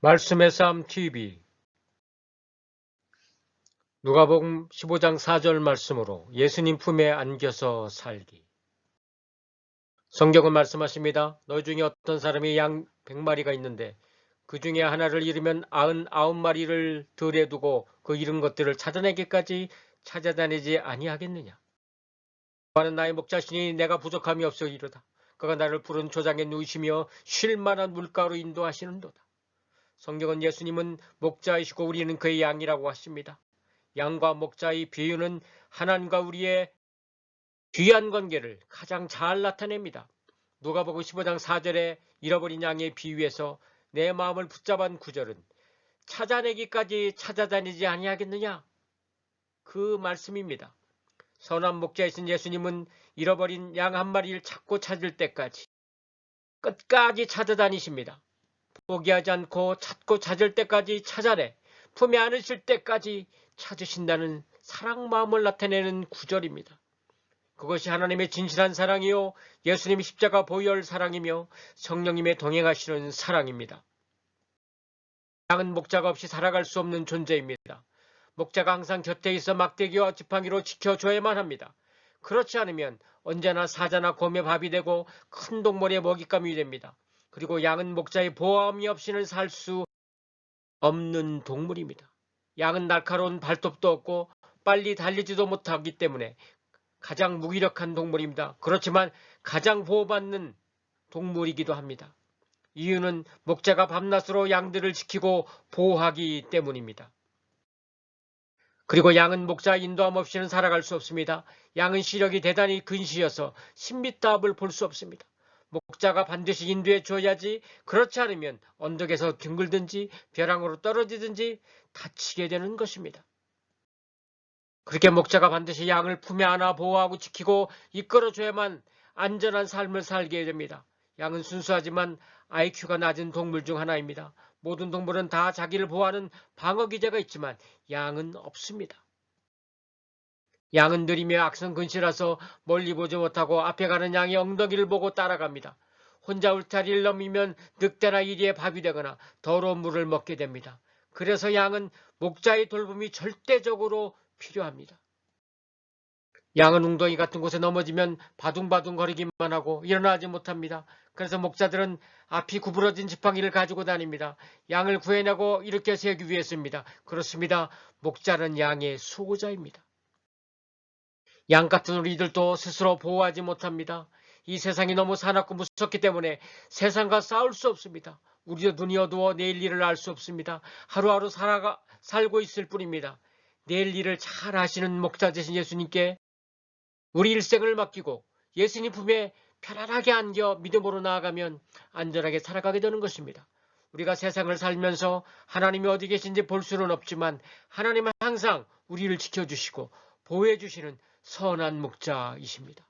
말씀의 삶 TV 누가복음 15장 4절 말씀으로 예수님 품에 안겨서 살기. 성경은 말씀하십니다. 너희 중에 어떤 사람이 양 100마리가 있는데 그 중에 하나를 잃으면 99마리를 들에 두고 그 잃은 것들을 찾아내기까지 찾아다니지 아니하겠느냐. 여호와는 나의 목자시니 내가 부족함이 없으리로다. 그가 나를 푸른 초장에 누이시며 쉴 만한 물가로 인도하시는도다. 성경은 예수님은 목자이시고 우리는 그의 양이라고 하십니다. 양과 목자의 비유는 하나님과 우리의 귀한 관계를 가장 잘 나타냅니다. 누가복음 15장 4절에 잃어버린 양의 비유에서 내 마음을 붙잡은 구절은 찾아내기까지 찾아다니지 아니하겠느냐? 그 말씀입니다. 선한 목자이신 예수님은 잃어버린 양 한 마리를 찾고 찾을 때까지 끝까지 찾아다니십니다. 포기하지 않고 찾고 찾을 때까지 찾아내 품에 안으실 때까지 찾으신다는 사랑 마음을 나타내는 구절입니다. 그것이 하나님의 진실한 사랑이요 예수님의 십자가 보혈 사랑이며 성령님의 동행하시는 사랑입니다. 양은 목자가 없이 살아갈 수 없는 존재입니다. 목자가 항상 곁에 있어 막대기와 지팡이로 지켜줘야만 합니다. 그렇지 않으면 언제나 사자나 곰의 밥이 되고 큰 동물의 먹잇감이 됩니다. 그리고 양은 목자의 보호함이 없이는 살 수 없는 동물입니다. 양은 날카로운 발톱도 없고 빨리 달리지도 못하기 때문에 가장 무기력한 동물입니다. 그렇지만 가장 보호받는 동물이기도 합니다. 이유는 목자가 밤낮으로 양들을 지키고 보호하기 때문입니다. 그리고 양은 목자의 인도함 없이는 살아갈 수 없습니다. 양은 시력이 대단히 근시여서 10m 앞을 볼 수 없습니다. 목자가 반드시 인도해 줘야지 그렇지 않으면 언덕에서 뒹굴든지 벼랑으로 떨어지든지 다치게 되는 것입니다. 그렇게 목자가 반드시 양을 품에 안아 보호하고 지키고 이끌어줘야만 안전한 삶을 살게 됩니다. 양은 순수하지만 IQ가 낮은 동물 중 하나입니다. 모든 동물은 다 자기를 보호하는 방어 기제가 있지만 양은 없습니다. 양은 느리며 악성 근시라서 멀리 보지 못하고 앞에 가는 양의 엉덩이를 보고 따라갑니다. 혼자 울타리를 넘으면 늑대나 이리에 밥이 되거나 더러운 물을 먹게 됩니다. 그래서 양은 목자의 돌봄이 절대적으로 필요합니다. 양은 웅덩이 같은 곳에 넘어지면 바둥바둥 거리기만 하고 일어나지 못합니다. 그래서 목자들은 앞이 구부러진 지팡이를 가지고 다닙니다. 양을 구해내고 일으켜 세우기 위해서입니다. 그렇습니다. 목자는 양의 수호자입니다. 양 같은 우리들도 스스로 보호하지 못합니다. 이 세상이 너무 사납고 무섭기 때문에 세상과 싸울 수 없습니다. 우리도 눈이 어두워 내일 일을 알 수 없습니다. 하루하루 살고 있을 뿐입니다. 내일 일을 잘 아시는 목자 되신 예수님께 우리 일생을 맡기고 예수님 품에 편안하게 안겨 믿음으로 나아가면 안전하게 살아가게 되는 것입니다. 우리가 세상을 살면서 하나님이 어디 계신지 볼 수는 없지만 하나님은 항상 우리를 지켜주시고 보호해 주시는 선한 목자이십니다.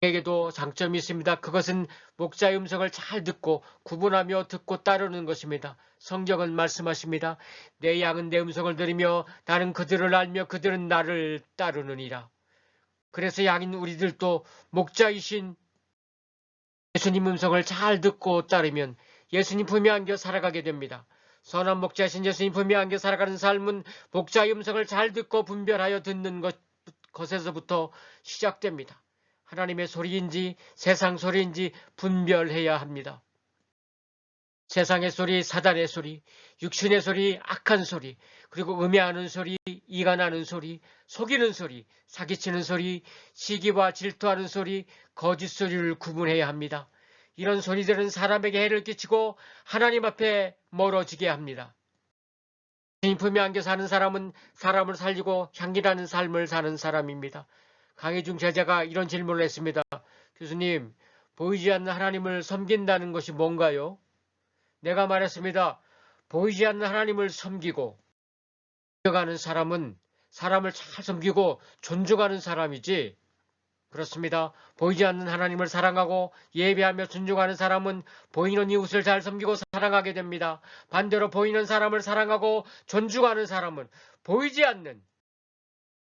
에게도 장점이 있습니다. 그것은 목자의 음성을 잘 듣고 구분하며 듣고 따르는 것입니다. 성경은 말씀하십니다. 내 양은 내 음성을 들으며 나는 그들을 알며 그들은 나를 따르느니라. 그래서 양인 우리들도 목자이신 예수님 음성을 잘 듣고 따르면 예수님 품에 안겨 살아가게 됩니다. 선한 목자이신 예수님 품에 안겨 살아가는 삶은 목자의 음성을 잘 듣고 분별하여 듣는 것에서부터 시작됩니다. 하나님의 소리인지 세상 소리인지 분별해야 합니다. 세상의 소리, 사단의 소리, 육신의 소리, 악한 소리, 그리고 음해하는 소리, 이가 나는 소리, 속이는 소리, 사기치는 소리, 시기와 질투하는 소리, 거짓 소리를 구분해야 합니다. 이런 소리들은 사람에게 해를 끼치고 하나님 앞에 멀어지게 합니다. 주님 품에 안겨 사는 사람은 사람을 살리고 향기나는 삶을 사는 사람입니다. 강의중 제자가 이런 질문을 했습니다. 교수님, 보이지 않는 하나님을 섬긴다는 것이 뭔가요? 내가 말했습니다. 보이지 않는 하나님을 섬기고 존경하는 사람은 사람을 잘 섬기고 존중하는 사람이지. 그렇습니다. 보이지 않는 하나님을 사랑하고 예배하며 존중하는 사람은 보이는 이웃을 잘 섬기고 사랑하게 됩니다. 반대로 보이는 사람을 사랑하고 존중하는 사람은 보이지 않는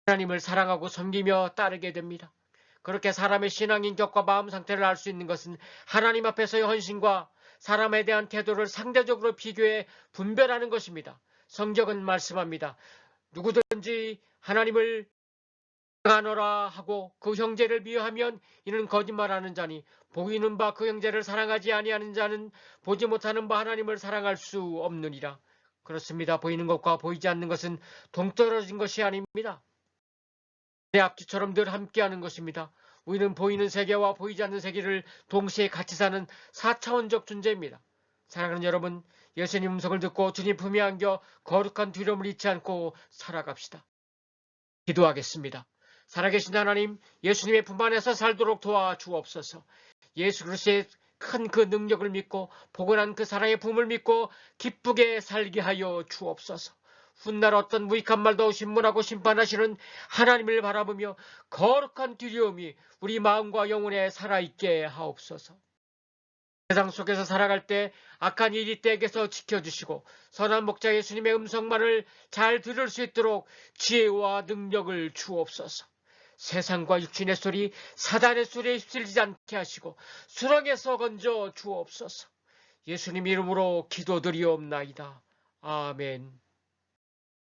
하나님을 사랑하고 섬기며 따르게 됩니다. 그렇게 사람의 신앙 인격과 마음 상태를 알 수 있는 것은 하나님 앞에서의 헌신과 사람에 대한 태도를 상대적으로 비교해 분별하는 것입니다. 성경은 말씀합니다. 누구든지 하나님을 사랑하노라 하고 그 형제를 미워하면 이는 거짓말하는 자니 보이는 바 그 형제를 사랑하지 아니하는 자는 보지 못하는 바 하나님을 사랑할 수 없느니라. 그렇습니다. 보이는 것과 보이지 않는 것은 동떨어진 것이 아닙니다. 내 앞뒤처럼 늘 함께하는 것입니다. 우리는 보이는 세계와 보이지 않는 세계를 동시에 같이 사는 4차원적 존재입니다. 사랑하는 여러분, 예수님 음성을 듣고 주님 품에 안겨 거룩한 두려움을 잊지 않고 살아갑시다. 기도하겠습니다. 살아계신 하나님, 예수님의 품 안에서 살도록 도와주옵소서. 예수 그리스도의 큰 그 능력을 믿고 포근한 그 사랑의 품을 믿고 기쁘게 살게 하여 주옵소서. 훗날 어떤 무익한 말도 신문하고 심판하시는 하나님을 바라보며 거룩한 두려움이 우리 마음과 영혼에 살아있게 하옵소서. 세상 속에서 살아갈 때 악한 일이 댁에서 지켜주시고 선한 목자 예수님의 음성만을 잘 들을 수 있도록 지혜와 능력을 주옵소서. 세상과 육신의 소리, 사단의 소리에 휩쓸리지 않게 하시고 수렁에서 건져 주옵소서. 예수님 이름으로 기도드리옵나이다. 아멘.